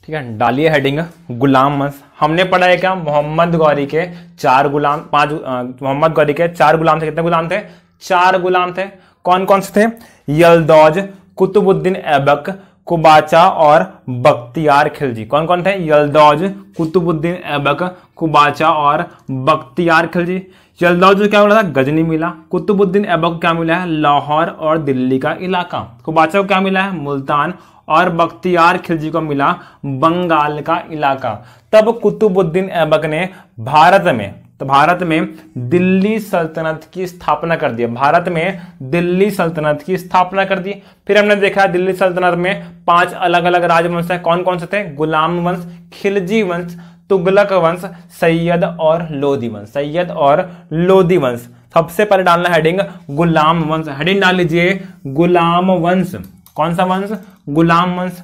ठीक है, डालिए हेडिंग गुलाम वंश। हमने पढ़ा है क्या, मोहम्मद गौरी के चार गुलाम थे। कितने गुलाम थे? 4 गुलाम थे। कौन कौन से थे? यलदौज, कुतुबुद्दीन ऐबक, कुबाचा और बख्तियार खिलजी। कौन कौन थे? यलदौज, कुतुबुद्दीन ऐबक, कुबाचा और बख्तियार खिलजी। यलदौज को क्या मिला था? गजनी मिला। कुतुबुद्दीन ऐबक को क्या मिला है? लाहौर और दिल्ली का इलाका। कुबाचा को क्या मिला है? मुल्तान। और बख्तियार खिलजी को मिला बंगाल का इलाका। तब कुतुबुद्दीन ऐबक ने भारत में दिल्ली सल्तनत की स्थापना कर दी। भारत में दिल्ली सल्तनत की स्थापना कर दी। फिर हमने देखा दिल्ली सल्तनत में 5 अलग अलग राजवंश है। कौन कौन से थे? गुलाम वंश, खिलजी वंश, तुगलक वंश, सैयद और लोधी वंश। सैयद और लोधी वंश। सबसे पहले डालना हेडिंग गुलाम वंश। हेडिंग डाल लीजिए गुलाम वंश। कौन सा वंश? गुलाम वंश।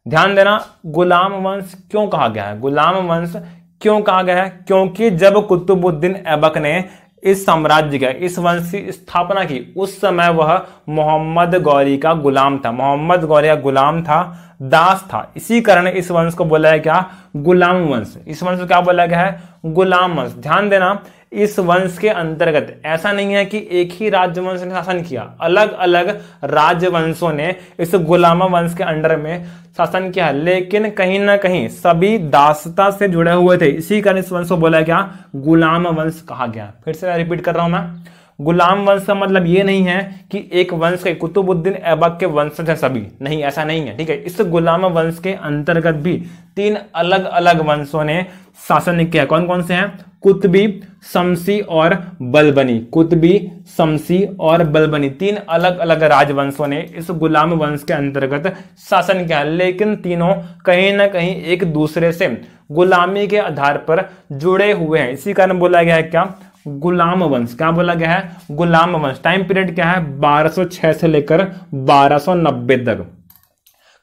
ध्यान देना, गुलाम वंश क्यों कहा गया है? गुलाम वंश क्यों कहा गया है? क्योंकि जब कुतुबुद्दीन ऐबक ने इस साम्राज्य का, इस वंश की स्थापना की, उस समय वह मोहम्मद गौरी का गुलाम था। मोहम्मद गौरी का गुलाम था, दास था। इसी कारण इस वंश को बोला है क्या? गुलाम वंश। इस वंश को क्या बोला गया है? गुलाम वंश। ध्यान देना, इस वंश के अंतर्गत ऐसा नहीं है कि एक ही राजवंश ने शासन किया। अलग अलग राजवंशों ने इस गुलाम वंश के अंडर में शासन किया, लेकिन कहीं ना कहीं सभी दासता से जुड़े हुए थे। इसी कारण इस वंश को बोला गया गुलाम वंश कहा गया। फिर से रिपीट कर रहा हूं मैं, गुलाम वंश का मतलब ये नहीं है कि एक वंश के कुतुबुद्दीन ऐबक के वंशज हैं सभी, नहीं, ऐसा नहीं है। ठीक है, इस गुलाम वंश के अंतर्गत भी 3 अलग अलग वंशों ने शासन किया। कौन कौन से हैं? कुतबी, शमसी और बलबनी। कुतबी, शमसी और बलबनी, 3 अलग अलग राजवंशों ने इस गुलाम वंश के अंतर्गत शासन किया, लेकिन तीनों कहीं ना कहीं एक दूसरे से गुलामी के आधार पर जुड़े हुए हैं। इसी कारण बोला गया है क्या? गुलाम वंश। क्या बोला गया है? गुलाम वंश। टाइम पीरियड क्या है? 1206 से लेकर 1290 तक।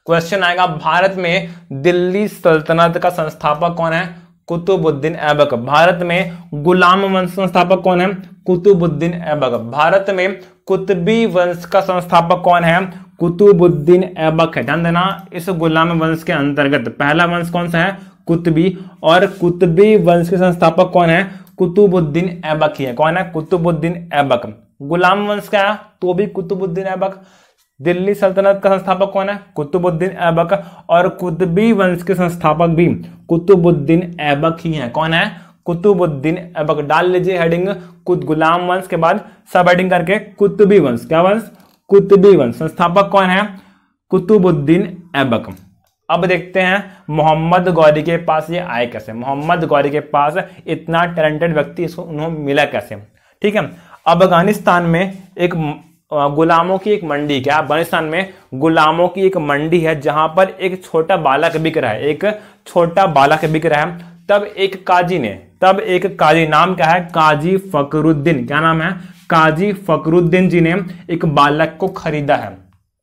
क्वेश्चन आएगा, भारत में दिल्ली सल्तनत का संस्थापक कौन है? कुतुबुद्दीन ऐबक। भारत में गुलाम वंश संस्थापक कौन है? कुतुबुद्दीन ऐबक। भारत में कुतबी वंश का संस्थापक कौन है? कुतुबुद्दीन ऐबक है। ध्यान देना, इस गुलाम वंश के अंतर्गत पहला वंश कौन सा है? कुतबी। और कुतबी वंश के संस्थापक कौन है? कुतुबुद्दीन ऐबक ही है। कौन है? कुतुबुद्दीन ऐबक। गुलाम वंश का है तो भी कुतुबुद्दीन ऐबक। दिल्ली सल्तनत का संस्थापक कौन है? कुतुबुद्दीन ऐबक। और कुतबी वंश के संस्थापक भी कुतुबुद्दीन ऐबक ही है। कौन है? कुतुबुद्दीन ऐबक। डाल लीजिए हेडिंग गुलाम वंश के बाद सब हेडिंग करके कुतबी वंश। क्या वंश? कुतबी वंश। संस्थापक कौन है? कुतुबुद्दीन ऐबक। अब देखते हैं मोहम्मद गौरी के पास ये आए कैसे। मोहम्मद गौरी के पास इतना टैलेंटेड व्यक्ति इसको उन्होंने मिला कैसे? ठीक है, अफगानिस्तान में एक गुलामों की एक मंडी, क्या अफगानिस्तान में गुलामों की एक मंडी है जहां पर एक छोटा बालक बिक रहा है। एक छोटा बालक बिक रहा है। तब एक काजी, नाम क्या है? काजी फकरुद्दीन। क्या नाम है? काजी फकरुद्दीन जी ने एक बालक को खरीदा है।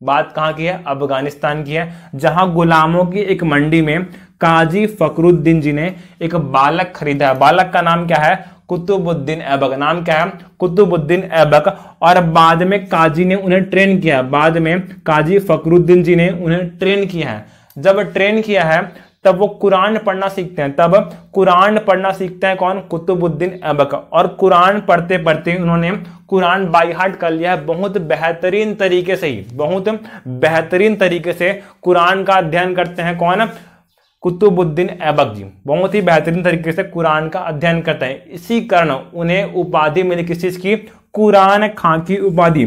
बात कहां की है? अफगानिस्तान की है, जहां गुलामों की एक मंडी में काजी फकरुद्दीन जी ने एक बालक खरीदा है। बालक का नाम क्या है? कुतुबुद्दीन ऐबक। नाम क्या है? कुतुबुद्दीन ऐबक। और बाद में काजी ने उन्हें ट्रेन किया। बाद में काजी फकरुद्दीन जी ने उन्हें ट्रेन किया है। जब ट्रेन किया है तब वो कुरान पढ़ना सीखते हैं। तब कुरान पढ़ना सीखते हैं कौन? कुतुबुद्दीन ऐबक। और कुरान पढ़ते पढ़ते उन्होंने कुरान बाय हार्ट कर लिया है। बहुत बेहतरीन तरीके से कुरान का अध्ययन करते हैं। कौन? कुतुबुद्दीन ऐबक जी बहुत ही बेहतरीन तरीके से कुरान का अध्ययन करते हैं। इसी कारण उन्हें उपाधि मिली, किस चीज की? कुरान खां की उपाधि,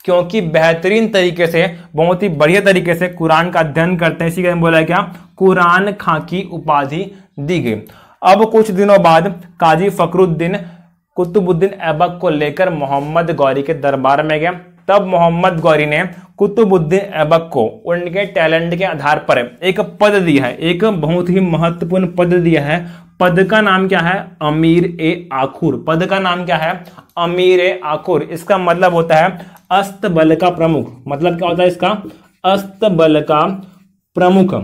क्योंकि बेहतरीन तरीके से, बहुत ही बढ़िया तरीके से कुरान का अध्ययन करते हैं। इसी कारण बोला क्या? कुरान खां की उपाधि दी गई। अब कुछ दिनों बाद काजी फकरुद्दीन कुतुबुद्दीन ऐबक को लेकर मोहम्मद गौरी के दरबार में गया। तब मोहम्मद गौरी ने कुतुबुद्दीन ऐबक को उनके टैलेंट के आधार पर एक पद दिया है, एक बहुत ही महत्वपूर्ण पद दिया है। पद का नाम क्या है? अमीर ए आखुर। पद का नाम क्या है? अमीर ए आखुर। इसका मतलब होता है अस्तबल का प्रमुख। मतलब क्या होता है इसका? अस्तबल का प्रमुख।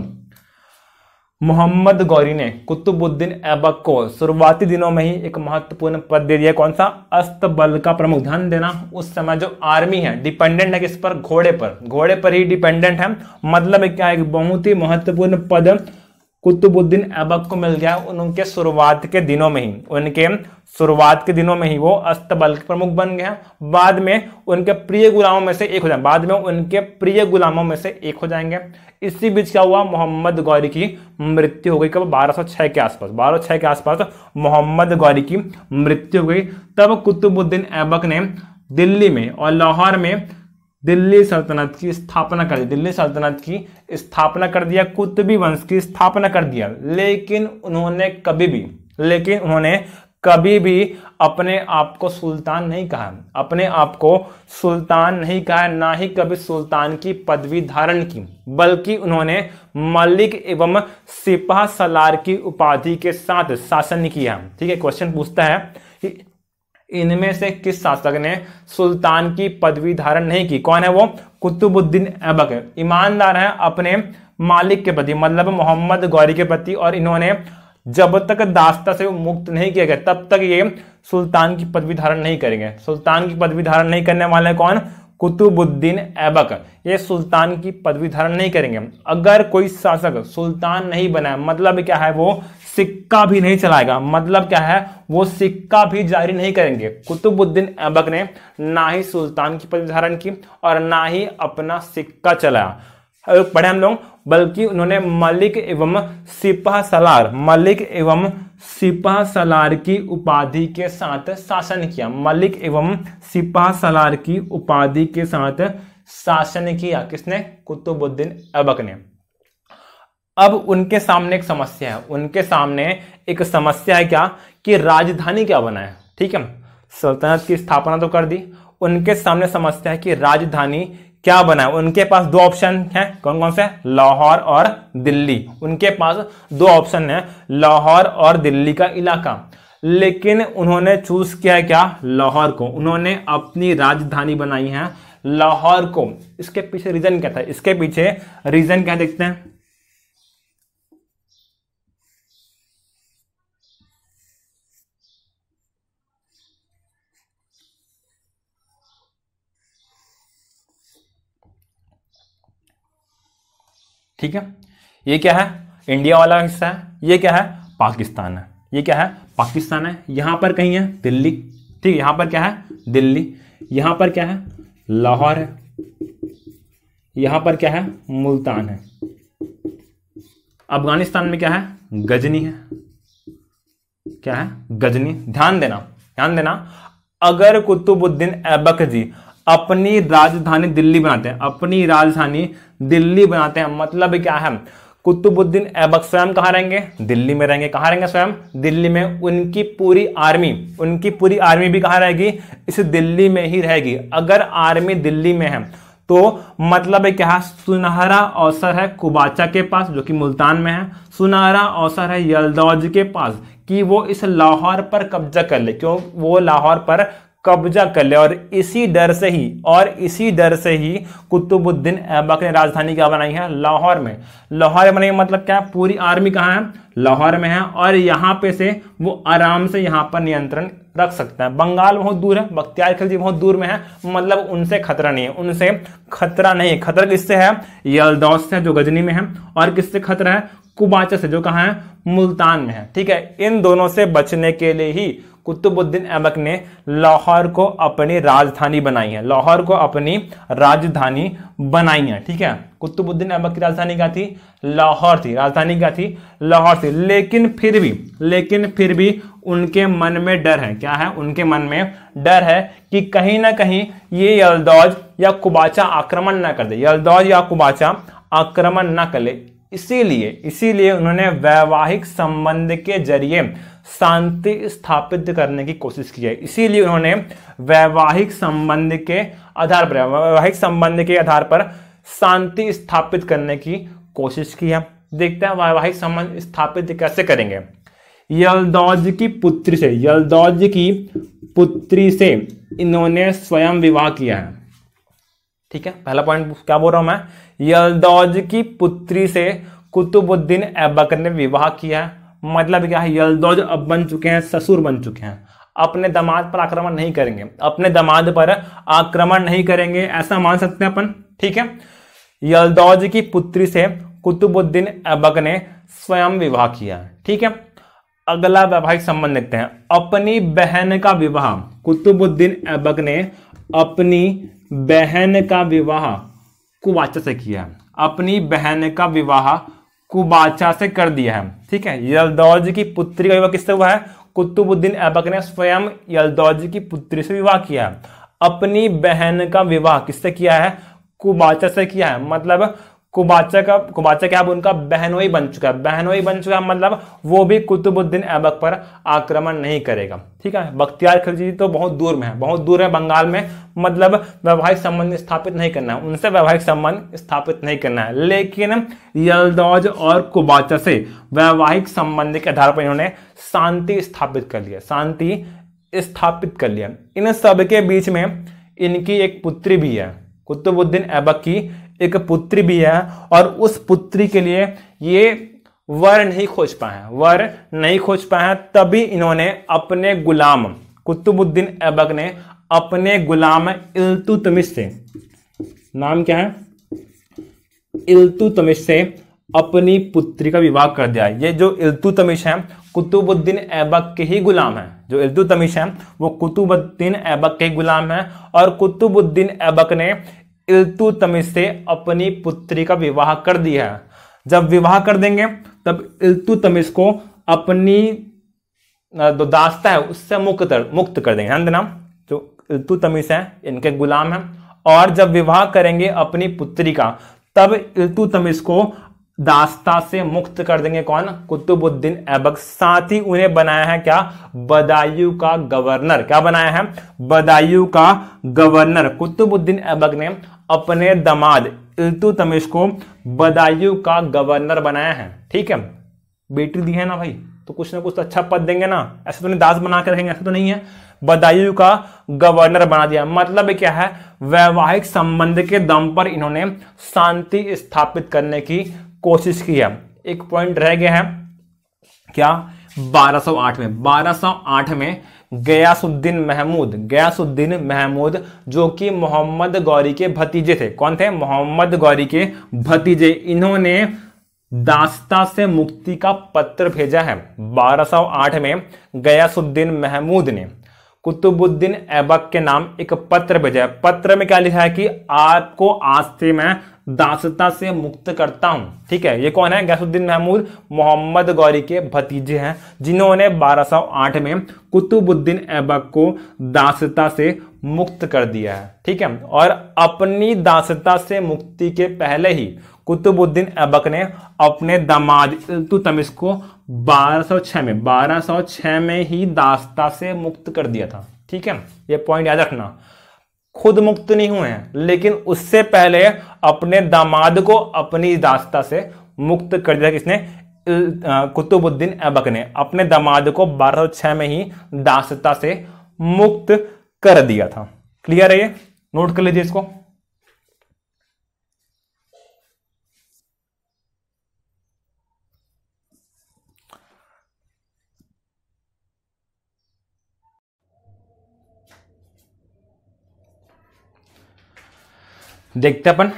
मोहम्मद गौरी ने कुतुबुद्दीन ऐबक को शुरुआती दिनों में ही एक महत्वपूर्ण पद दे दिया। कौन सा? अस्तबल का प्रमुख। ध्यान देना, उस समय जो आर्मी है डिपेंडेंट है किस पर? घोड़े पर। घोड़े पर ही डिपेंडेंट है, मतलब क्या है, एक बहुत ही महत्वपूर्ण पद कुतुबुद्दीन ऐबक को मिल गया उनके शुरुआत के दिनों में ही। उनके शुरुआत के दिनों में ही वो अस्तबल के प्रमुख बन गए। बाद में उनके प्रिय गुलामों में से एक हो जाएंगे। बाद में उनके प्रिय गुलामों में से एक हो जाएंगे। इसी बीच क्या हुआ? मोहम्मद गौरी की मृत्यु हो गई। कब? 1206 के आसपास। 1206 के आसपास मोहम्मद गौरी की मृत्यु हो गई। तब कुतुबुद्दीन ऐबक ने दिल्ली में और लाहौर में दिल्ली सल्तनत की स्थापना कर दी। दिल्ली सल्तनत की स्थापना कर दिया, कुतुबी वंश की स्थापना कर दिया। लेकिन उन्होंने कभी भी अपने आप को सुल्तान नहीं कहा। अपने आप को सुल्तान नहीं कहा, ना ही कभी सुल्तान की पदवी धारण की, बल्कि उन्होंने मलिक एवं सिपह सलार की उपाधि के साथ शासन किया। ठीक है, क्वेश्चन पूछता है कि इनमें से किस शासक ने सुल्तान की पदवी धारण नहीं की? कौन है वो? कुतुबुद्दीन ऐबक है। ईमानदार है अपने मालिक के प्रति, मतलब मोहम्मद गौरी के प्रति, और इन्होंने जब तक दास्ता से मुक्त नहीं किया गया तब तक ये सुल्तान की पदवी धारण नहीं करेंगे। सुल्तान की पदवी धारण नहीं करने वाले कौन? कुतुबुद्दीन ऐबक। ये सुल्तान की पदवी धारण नहीं करेंगे। अगर कोई शासक सुल्तान नहीं बना, मतलब क्या है, वो सिक्का भी नहीं चलाएगा, मतलब क्या है, वो सिक्का भी जारी नहीं करेंगे। कुतुबुद्दीन ऐबक ने ना ही सुल्तान की पदवी धारण की और ना ही अपना सिक्का चलाया, पढ़े हम लोग, बल्कि उन्होंने मलिक एवं सिपह सलार की उपाधि के साथ शासन किया। मलिक एवं सिपह सलार की उपाधि के साथ शासन किया। किसने? कुतुबुद्दीन ऐबक ने। अब उनके सामने एक समस्या है। उनके सामने एक समस्या है क्या? कि राजधानी क्या बनाए। ठीक है, सल्तनत की स्थापना तो कर दी, उनके सामने समस्या है कि राजधानी क्या बनाए। उनके पास दो ऑप्शन हैं। कौन कौन से? लाहौर और दिल्ली। उनके पास दो ऑप्शन है, लाहौर और दिल्ली का इलाका। लेकिन उन्होंने चूज किया है क्या? लाहौर को। उन्होंने अपनी राजधानी बनाई है लाहौर को। इसके पीछे रीजन क्या था? इसके पीछे रीजन क्या देखते हैं। ठीक है, ये क्या है? इंडिया वाला हिस्सा है। ये क्या है? पाकिस्तान है। ये क्या है? पाकिस्तान है। यहां पर कहीं है दिल्ली। ठीक है, यहां पर क्या है? दिल्ली। यहां पर क्या है? लाहौर है। यहां पर क्या है? मुल्तान है। अफगानिस्तान में क्या है? गजनी है। क्या है? गजनी। ध्यान देना, अगर कुतुबुद्दीन ऐबक जी अपनी राजधानी दिल्ली बनाते हैं, मतलब क्या है, कुतुबुद्दीन ऐबक स्वयं कहां रहेंगे? दिल्ली में रहेंगे। कहां रहेंगे? स्वयं दिल्ली में। उनकी पूरी आर्मी भी कहां रहेगी? इस दिल्ली में ही रहेगी। अगर आर्मी दिल्ली में है तो मतलब क्या? सुनहरा अवसर है कुबाचा के पास, जो कि मुल्तान में है। सुनहरा अवसर है यलदौज के पास कि वो इस लाहौर पर कब्जा कर ले। क्यों? वो लाहौर पर कब्जा कर ले। और इसी डर से ही कुतुबुद्दीन ऐबक ने राजधानी क्या बनाई है? लाहौर में। लाहौर में बनाई मतलब क्या? पूरी आर्मी कहां है? लाहौर में है। और यहां पे से वो आराम से यहां पर नियंत्रण रख सकता है। बंगाल बहुत दूर है, बख्तियार खिलजी बहुत दूर में है, मतलब उनसे खतरा नहीं है। खतरा किससे है? यलदौज से, जो गजनी में है। और किससे खतरा है? कुबाचा से, जो कहां है? मुल्तान में है। ठीक है, इन दोनों से बचने के लिए ही कुतुबुद्दीन ऐबक ने लाहौर को अपनी राजधानी बनाई है। ठीक है, कुतुबुद्दीन ऐबक की राजधानी क्या थी? लाहौर थी। राजधानी क्या थी? लाहौर थी। लेकिन फिर भी उनके मन में डर है। क्या है? उनके मन में डर है कि कहीं ना कहीं ये यलदौज या कुबाचा आक्रमण ना कर ले। इसीलिए उन्होंने वैवाहिक संबंध के जरिए शांति स्थापित करने की कोशिश की है। इसीलिए उन्होंने वैवाहिक संबंध के आधार पर शांति स्थापित करने की कोशिश की है। देखते हैं वैवाहिक संबंध स्थापित कैसे करेंगे। यलदौज की पुत्री से इन्होंने स्वयं विवाह किया है। ठीक है, पहला पॉइंट क्या बोल रहा हूं मैं? यलदौज की पुत्री से कुतुबुद्दीन ऐबक ने विवाह किया है। मतलब क्या है, यल्दौज अब बन चुके हैं, ससुर बन चुके हैं, अपने दामाद पर आक्रमण नहीं करेंगे, अपने दामाद पर आक्रमण नहीं करेंगे, ऐसा मान सकते हैं अपन। ठीक है, यल्दौज की पुत्री से कुतुबुद्दीन ऐबक ने स्वयं विवाह किया। ठीक है, अगला वैवाहिक संबंध देखते हैं। अपनी बहन का विवाह, कुतुबुद्दीन ऐबक ने अपनी बहन का विवाह कुबाचा से किया है। अपनी बहन का विवाह कुबाचा से कर दिया है। ठीक है, यल्दौज की पुत्री का विवाह किससे हुआ है? कुतुबुद्दीन ऐबक ने स्वयं यल्दौज की पुत्री से विवाह किया है। अपनी बहन का विवाह किससे किया है? कुबाचा से किया है। मतलब कुबाचा क्या है, उनका बहनोई बन चुका है। बहनोई बन चुका है मतलब वो भी कुतुबुद्दीन ऐबक पर आक्रमण नहीं करेगा। ठीक है, बख्तियार खिलजी तो बहुत दूर में है, बहुत दूर है बंगाल में, मतलब वैवाहिक संबंध स्थापित नहीं करना है, उनसे वैवाहिक संबंध स्थापित नहीं करना है। लेकिन यल्दौज और कुबाचा से वैवाहिक संबंध के आधार पर इन्होंने शांति स्थापित कर लिया, शांति स्थापित कर लिया। इन सब के बीच में इनकी एक पुत्री भी है, कुतुबुद्दीन ऐबक की एक पुत्री भी है, और उस पुत्री के लिए ये वर नहीं खोज पाए हैं, वर नहीं खोज पाए हैं। तभी इन्होंने अपने गुलाम, कुतुबुद्दीन ऐबक ने अपने गुलाम इल्तुतमिश से, नाम क्या है? इल्तुतमिश से अपनी पुत्री का विवाह कर दिया। ये जो इल्तुतमिश है कुतुबुद्दीन ऐबक के ही गुलाम है। जो इल्तुतमिश है वो कुतुबुद्दीन ऐबक के ही गुलाम है, और कुतुबुद्दीन ऐबक ने इल्तुतमिश से अपनी पुत्री का विवाह कर दिया है। जब विवाह कर देंगे तब इल्तुतमिश को अपनी जो दास्ता है उससे मुक्त कर देंगे। ध्यान देना, जो इल्तुतमिश है इनके गुलाम हैं, और जब विवाह करेंगे अपनी पुत्री का तब इल्तुतमिश को दास्ता से मुक्त कर देंगे। कौन? कुतुबुद्दीन ऐबक। साथ ही उन्हें बनाया है क्या? बदायूं का गवर्नर। क्या बनाया है? बदायूं का गवर्नर। कुतुबुद्दीन ऐबक ने अपने दामाद इल्तुतमिश को बदायूं का गवर्नर बनाया है। ठीक है, बेटी दी है ना भाई, तो कुछ ना कुछ तो अच्छा पद देंगे ना, ऐसे तो नहीं दास बना के रखेंगे, ऐसा तो नहीं है। बदायूं का गवर्नर बना दिया। मतलब क्या है? वैवाहिक संबंध के दम पर इन्होंने शांति स्थापित करने की कोशिश की है। एक पॉइंट रह गया है क्या? 1208 में, 1208 में गयासुद्दीन महमूद जो कि मोहम्मद गौरी के भतीजे थे। कौन थे? मोहम्मद गौरी के भतीजे। इन्होंने दास्ता से मुक्ति का पत्र भेजा है। 1208 में गयासुद्दीन महमूद ने कुतुबुद्दीन ऐबक के नाम एक पत्र भेजा है। पत्र में क्या लिखा है कि आपको आज से मैं दासता से मुक्त करता हूं। ठीक है, ये कौन है? गयासुद्दीन महमूद मोहम्मद गौरी के भतीजे हैं, जिन्होंने 1208 में कुतुबुद्दीन ऐबक को दासता से मुक्त कर दिया है। ठीक है, और अपनी दासता से मुक्ति के पहले ही कुतुबुद्दीन ऐबक ने अपने दामाद इल्तुतमिश को 1206 में ही दास्ता से मुक्त कर दिया था। ठीक है, ये पॉइंट याद रखना। खुद मुक्त नहीं हुए हैं, लेकिन उससे पहले अपने दामाद को अपनी दास्ता से मुक्त कर दिया। किसने? कुतुबुद्दीन ऐबक ने अपने दामाद को 1206 में ही दास्ता से मुक्त कर दिया था। क्लियर है? ये नोट कर लीजिए इसको। देखते अपन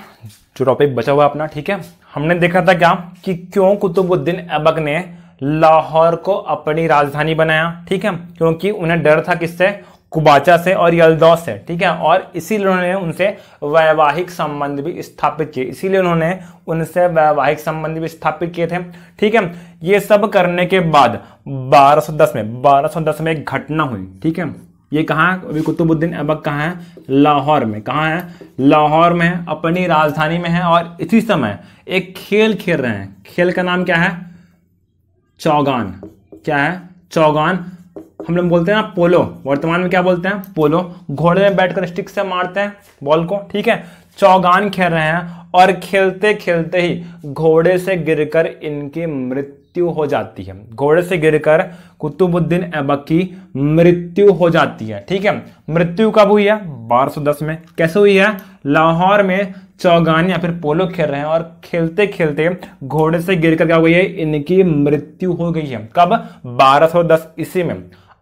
जो टॉपिक बचा हुआ अपना। ठीक है, हमने देखा था क्या कि क्यों कुतुबुद्दीन ऐबक ने लाहौर को अपनी राजधानी बनाया। ठीक है, क्योंकि उन्हें डर था किससे? कुबाचा से और यल्दौज से। ठीक है, और इसीलिए उन्होंने उनसे वैवाहिक संबंध भी स्थापित किए, इसीलिए उन्होंने उनसे वैवाहिक संबंध भी स्थापित किए थे। ठीक है, ये सब करने के बाद 1210 में एक घटना हुई। ठीक है, ये कहाँ है? अभी कुतुबुद्दीन ऐबक कहाँ है? लाहौर में। कहाँ है? लाहौर में है, अपनी राजधानी में है, और इसी समय एक खेल खेल रहे हैं। खेल का नाम क्या है? चौगान। क्या है? चौगान। हम लोग बोलते हैं ना पोलो, वर्तमान में क्या बोलते हैं? पोलो। घोड़े में बैठकर स्टिक से मारते हैं बॉल को। ठीक है, चौगान खेल रहे हैं, और खेलते खेलते ही घोड़े से गिरकर इनकी मृत्यु मृत्यु हो जाती है। घोड़े से गिरकर कुतुबुद्दीन ऐबक की मृत्यु हो जाती है। ठीक है, मृत्यु कब हुई है? 1210 में। कैसे हुई है? लाहौर में चौगान या फिर पोलो खेल रहे हैं और खेलते खेलते घोड़े से गिरकर क्या हो गई है? इनकी मृत्यु हो गई है। कब? 1210 ईस्वी में।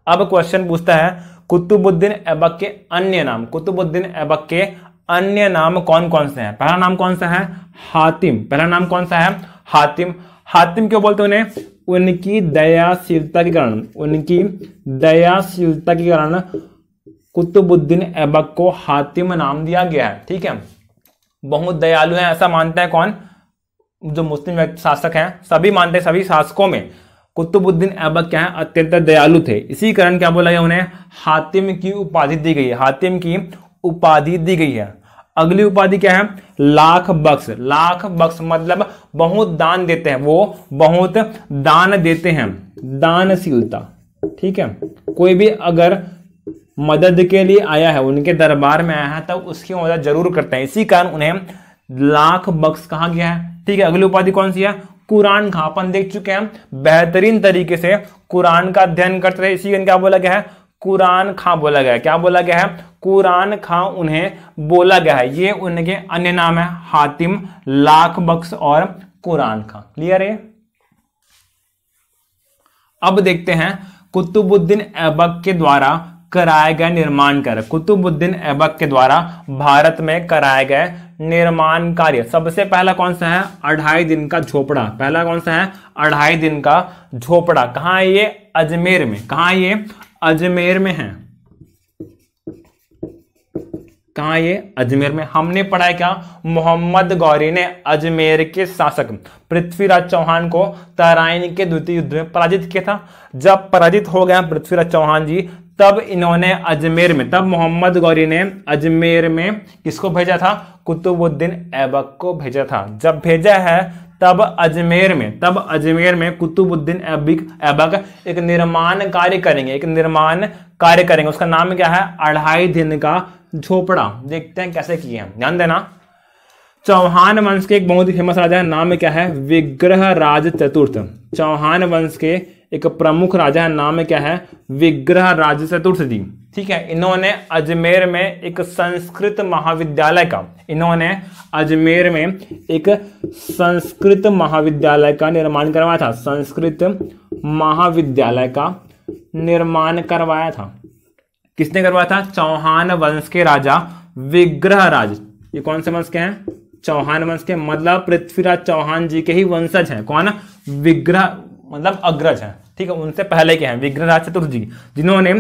अब क्वेश्चन पूछता है कुतुबुद्दीन ऐबक के अन्य नाम, कुतुबुद्दीन ऐबक के अन्य नाम कौन कौन से हैं? पहला नाम कौन सा है? हातिम। पहला नाम कौन सा है? हातिम। हातिम क्यों बोलते हैं उन्हें? उनकी दयाशीलता के कारण, उनकी दयाशीलता के कारण कुतुबुद्दीन ऐबक को हातिम नाम दिया गया है। ठीक है, बहुत दयालु है ऐसा मानते हैं कौन? जो मुस्लिम शासक हैं सभी मानते हैं, सभी शासकों में कुतुबुद्दीन ऐबक क्या है? अत्यंत दयालु थे। इसी कारण क्या बोला गया? उन्हें हातिम की उपाधि दी गई है। हातिम की उपाधि दी गई है। अगली उपाधि क्या है? लाख बख्श। लाख बख्श मतलब बहुत दान देते हैं, वो बहुत दान देते हैं, दानशीलता। ठीक है, कोई भी अगर मदद के लिए आया है, उनके दरबार में आया है, तब उसकी मदद जरूर करते हैं। इसी कारण उन्हें लाख बख्श कहा गया है। ठीक है, अगली उपाधि कौन सी है? कुरान खां। अपन देख चुके हैं बेहतरीन तरीके से कुरान का अध्ययन करते रहे, इसी कारण क्या बोला गया है? कुरान खां बोला गया है। क्या बोला गया है? कुरान खां उन्हें बोला गया है। ये उनके अन्य नाम है, हातिम, लाख बख्श और कुरान खां। क्लियर है? अब देखते हैं कुतुबुद्दीन ऐबक के द्वारा कराए गए निर्माण कार्य। कुतुबुद्दीन ऐबक के द्वारा भारत में कराए गए निर्माण कार्य। सबसे पहला कौन सा है? 2.5 दिन का झोपड़ा। पहला कौन सा है? 2.5 दिन का झोपड़ा। कहां है ये? अजमेर में। कहां है ये? अजमेर में है। कहां ये? अजमेर में। हमने पढ़ा है क्या? मोहम्मद गौरी ने अजमेर के शासक पृथ्वीराज चौहान को तराइन के द्वितीय युद्ध में पराजित किया था। जब पराजित हो गया पृथ्वीराज चौहान जी, तब इन्होंने अजमेर में, तब मोहम्मद गौरी ने अजमेर में किसको भेजा था? कुतुबुद्दीन ऐबक को भेजा था। जब भेजा है तब अजमेर में कुतुबुद्दीन ऐबक एक निर्माण कार्य करेंगे, एक निर्माण कार्य करेंगे। उसका नाम क्या है? 2.5 दिन का झोपड़ा। देखते हैं कैसे किए हैं, ध्यान देना। चौहान वंश के एक बहुत ही फेमस राजा है, नाम क्या है? विग्रहराज चतुर्थ। चौहान वंश के एक प्रमुख राजा है, नाम क्या है? विग्रहराज चतुर्थ जी। ठीक है, इन्होंने अजमेर में एक संस्कृत महाविद्यालय का, इन्होंने अजमेर में एक संस्कृत महाविद्यालय का निर्माण करवाया था। संस्कृत महाविद्यालय का निर्माण करवाया था। किसने करवाया था? चौहान वंश के राजा विग्रहराज। ये कौन से वंश के हैं? चौहान वंश के, मतलब पृथ्वीराज चौहान जी के ही वंशज हैं। कौन? विग्रह मतलब अग्रज हैं। ठीक है, उनसे पहले के हैं विग्रहराज चतुर्थ जी, जिन्होंने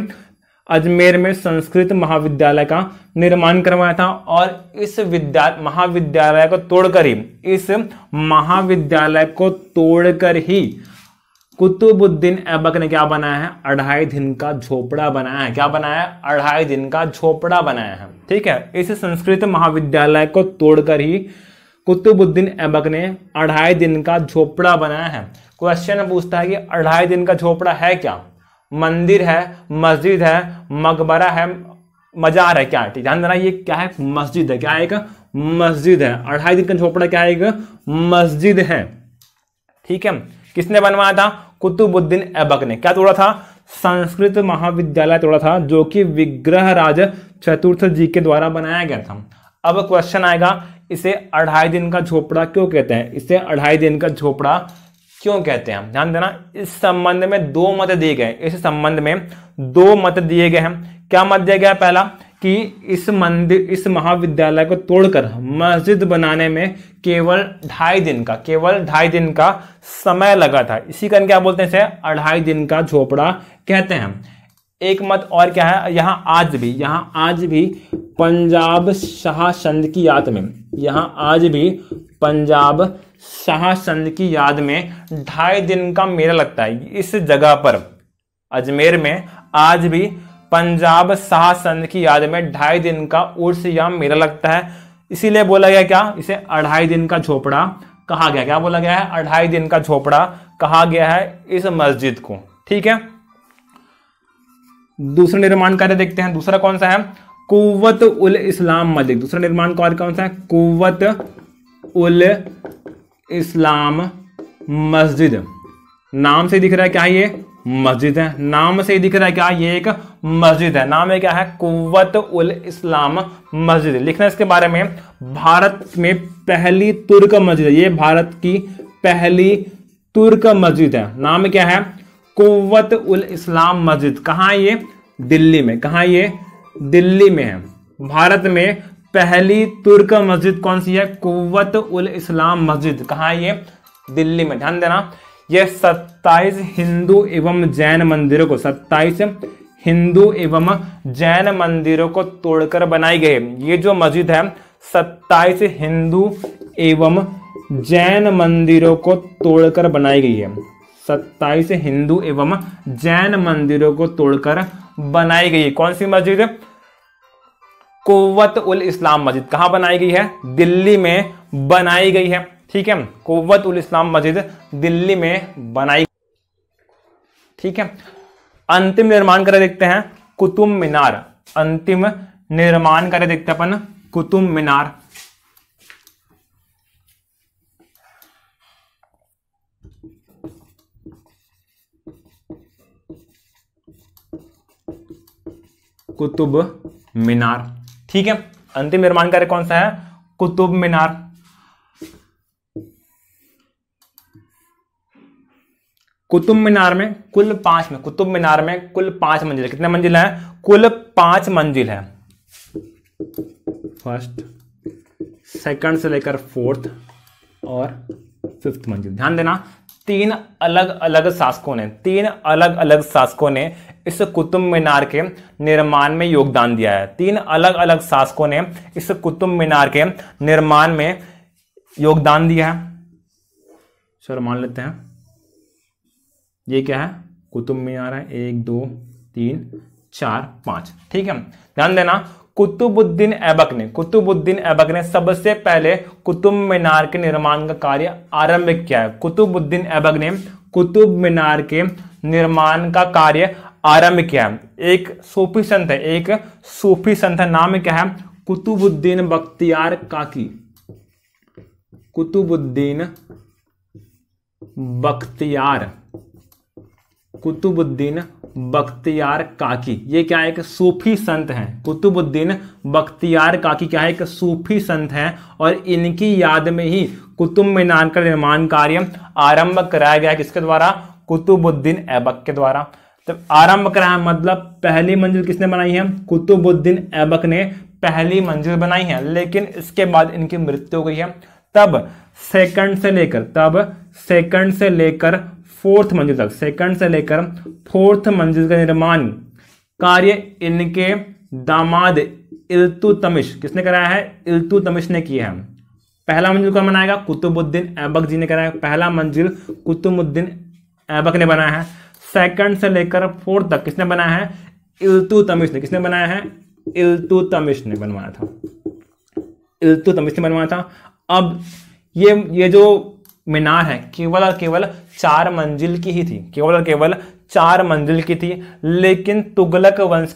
अजमेर में संस्कृत महाविद्यालय का निर्माण करवाया था। और इस महाविद्यालय को तोड़कर ही, इस महाविद्यालय को तोड़कर ही कुतुबुद्दीन ऐबक ने क्या बनाया है? 2.5 दिन का झोपड़ा बनाया है। क्या बनाया है? 2.5 दिन का झोपड़ा बनाया है। ठीक है, इस संस्कृत महाविद्यालय को तोड़कर ही कुतुबुद्दीन ऐबक ने 2.5 दिन का झोपड़ा बनाया है। क्वेश्चन पूछता है कि 2.5 दिन का झोपड़ा है क्या? मंदिर है, मस्जिद है, मकबरा है, मजार है, क्या है? ध्यान देना, ये क्या है? मस्जिद है। क्या है? एक मस्जिद है। 2.5 दिन का झोपड़ा क्या है? एक मस्जिद है। ठीक है, किसने बनवाया था? कुतुबुद्दीन ऐबक ने। क्या तोड़ा था? संस्कृत महाविद्यालय तोड़ा था, जो कि विग्रहराज चतुर्थ जी के द्वारा बनाया गया था। अब क्वेश्चन आएगा, इसे 2.5 दिन का झोपड़ा क्यों कहते हैं? इसे 2.5 दिन का झोपड़ा क्यों कहते हैं? ध्यान देना, इस संबंध में 2 मत दिए गए। इस संबंध में 2 मत दिए गए हैं। क्या मत दिया गया? पहला कि इस महाविद्यालय को तोड़कर मस्जिद बनाने में केवल 2.5 दिन का समय लगा था। इसी कारण क्या बोलते हैं? इसे 2.5 दिन का झोपड़ा कहते हैं। एक मत और क्या है? यहाँ आज भी पंजाब शाह चंद की याद में, यहाँ आज भी पंजाब शाह चंद की याद में 2.5 दिन का मेला लगता है। इस जगह पर अजमेर में आज भी पंजाब शाह चंद की याद में 2.5 दिन का उर्स या मेला लगता है। इसीलिए बोला गया क्या? इसे 2.5 दिन का झोपड़ा कहा गया। क्या बोला गया है? 2.5 दिन का झोपड़ा कहा गया है इस मस्जिद को। ठीक है, दूसरा निर्माण कार्य देखते हैं। दूसरा कौन सा है? कुव्वत उल इस्लाम मस्जिद। दूसरा निर्माण कार्य कौन सा है? कुव्वत उल इस्लाम मस्जिद नाम से दिख रहा है क्या ये मस्जिद है, नाम से दिख रहा है क्या ये एक मस्जिद है। नाम है क्या है कुव्वत उल इस्लाम मस्जिद। लिखना इसके बारे में, भारत में पहली तुर्क मस्जिद है, ये भारत की पहली तुर्क मस्जिद है। नाम क्या है कुव्वत उल इस्लाम मस्जिद। कहां है ये दिल्ली में, कहां ये दिल्ली में है। भारत में पहली तुर्क मस्जिद कौन सी है कुव्वत उल इस्लाम मस्जिद। कहां है ये दिल्ली में। ध्यान देना ये 27 हिंदू एवं जैन मंदिरों को 27 हिंदू एवं जैन मंदिरों को तोड़कर बनाई गई है। ये जो मस्जिद है 27 हिंदू एवं जैन मंदिरों को तोड़कर बनाई गई है। 27 हिंदू एवं जैन मंदिरों को तोड़कर बनाई गई है। कौन सी मस्जिद है कुव्वत उल इस्लाम मस्जिद। कहां बनाई गई है दिल्ली में बनाई गई है। ठीक है, कुव्वत उल इस्लाम मस्जिद दिल्ली में बनाई। ठीक है, अंतिम निर्माण कार्य देखते हैं कुतुब मीनार। अंतिम निर्माण कार्य देखते हैं अपन कुतुब मीनार। कुतुब मीनार। ठीक है, अंतिम निर्माण कार्य कौन सा है कुतुब मीनार। कुतुब मीनार में कुल 5 में कुतुब मीनार में कुल 5 मंजिल है। कितने मंजिल है कुल 5 मंजिल है। फर्स्ट सेकंड से लेकर 4th और 5th मंजिल। ध्यान देना 3 अलग अलग शासकों ने इस कुतुब मीनार के निर्माण में योगदान दिया है। 3 अलग अलग शासकों ने इस कुतुब मीनार के निर्माण में योगदान दिया है। चलो मान लेते हैं ये क्या है कुतुब मीनार है 1 2 3 4 5। ठीक है, ध्यान देना कुतुबुद्दीन ऐबक ने सबसे पहले कुतुब मीनार के निर्माण का कार्य आरंभ किया है। कुतुबुद्दीन ऐबक ने कुतुब मीनार के निर्माण का कार्य आरंभ किया है। एक सूफी संत है, नाम क्या है कुतुबुद्दीन बख्तियार काकी। कुतुबुद्दीन बख्तियार काकी। ये क्या है एक सूफी संत हैं। कुतुबुद्दीन बख्तियार काकी क्या है एक सूफी संत हैं और इनकी याद में ही कुतुब मीनार का निर्माण कार्य आरंभ कराया गया है। किसके द्वारा कुतुबुद्दीन ऐबक के द्वारा। तो आरंभ कराया मतलब पहली मंजिल किसने बनाई है कुतुबुद्दीन ऐबक ने पहली मंजिल बनाई है। लेकिन इसके बाद इनकी मृत्यु हो गई है। तब सेकंड से लेकर 4th मंजिल तक, सेकंड से लेकर 4th मंजिल का निर्माण कार्य इनके दामाद इल्तुतमिश किसने कराया है इल्तुतमिश ने किया है। पहला मंजिल कौन बनाएगा कुतुबुद्दीन ऐबक जी ने कराया। पहला मंजिल कुतुबुद्दीन ऐबक ने बनाया है। सेकंड से लेकर 4th तक किसने बनाया है इल्तुतमिश ने। किसने बनाया है इल्तुतमिश ने बनवाया था। अब ये जो मीनार है केवल और केवल 4 मंजिल की ही थी। केवल 4 मंजिल की थी। लेकिन तुगलक वंश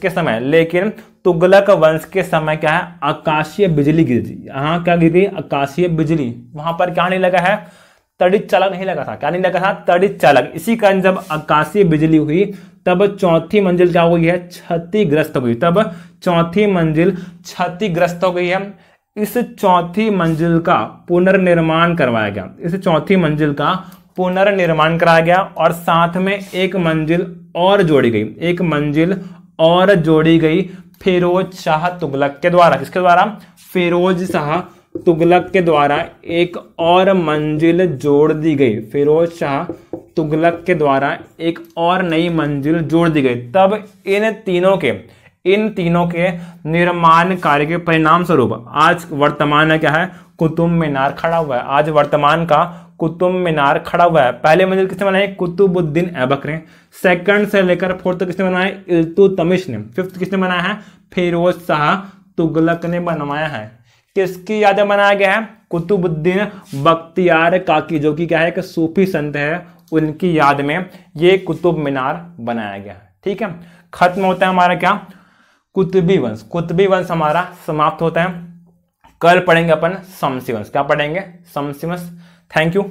के समय क्या है आकाशीय बिजली गिरी थी। यहाँ क्या गिरी आकाशीय बिजली। वहां पर क्या नहीं लगा है तड़ित चालक नहीं लगा था। क्या नहीं लगा था तड़ित चालक। इसी कारण जब आकाशीय बिजली हुई तब 4थी मंजिल क्या हो गई है क्षतिग्रस्त हो गई। तब 4थी मंजिल क्षतिग्रस्त हो गई है। इस 4थी मंजिल का पुनर्निर्माण करवाया गया और साथ में एक मंजिल और जोड़ी गई फिरोज शाह तुगलक के द्वारा। किसके द्वारा फिरोज शाह तुगलक के द्वारा एक और मंजिल जोड़ दी गई। फिरोज शाह तुगलक के द्वारा एक और नई मंजिल जोड़ दी गई। तब इन तीनों के निर्माण कार्य के परिणाम स्वरूप आज वर्तमान में क्या है कुतुब मीनार खड़ा हुआ है। आज वर्तमान का कुतुब मीनार खड़ा हुआ है। पहले मंजिल किसने बनाई कुतुबुद्दीन ऐबक ने। सेकंड से लेकर 4th तक किसने बनाया इल्तुतमिश ने। 5th किसने बनाया है फिरोज शाह तुगलक ने बनवाया है। किसकी याद में बनाया गया है कुतुबुद्दीन बख्तियार काकी जो कि क्या है एक सूफी संत है। उनकी याद में ये कुतुब मीनार बनाया गया है। ठीक है, खत्म होता है हमारा क्या कुतुबी वंश हमारा समाप्त होता है। कल पढ़ेंगे अपन शमसी वंश। क्या पढ़ेंगे शमसी वंश। Thank you.